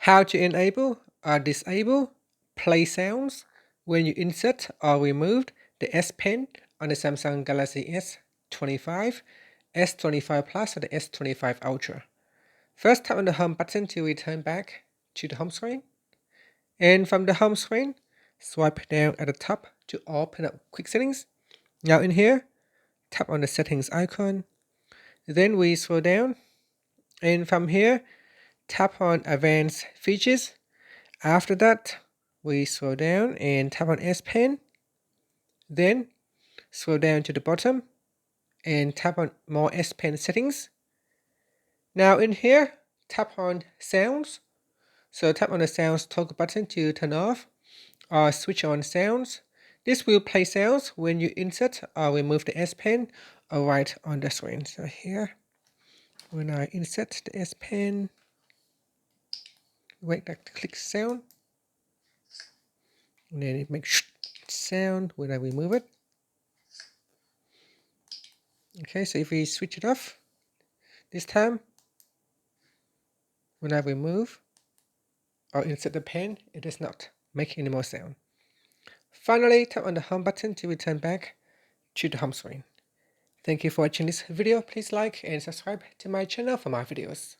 How to enable or disable play sounds when you insert or remove the S Pen on the Samsung Galaxy S25, S25 Plus, or the S25 Ultra. First, tap on the home button to return back to the home screen. And from the home screen, swipe down at the top to open up quick settings. Now in here, tap on the settings icon. Then we scroll down, and from here, tap on advanced features. After that, we scroll down and tap on S Pen. Then scroll down to the bottom and tap on more S Pen settings. Now in here, tap on sounds. So tap on the sounds toggle button to turn off or switch on sounds. This will play sounds when you insert or remove the S Pen or right on the screen. So here, when I insert the S Pen, wait that click sound, and then it makes sound when I remove it. Okay, so if we switch it off, this time, when I remove or insert the pen, it does not make any more sound. Finally, tap on the home button to return back to the home screen. Thank you for watching this video. Please like and subscribe to my channel for more videos.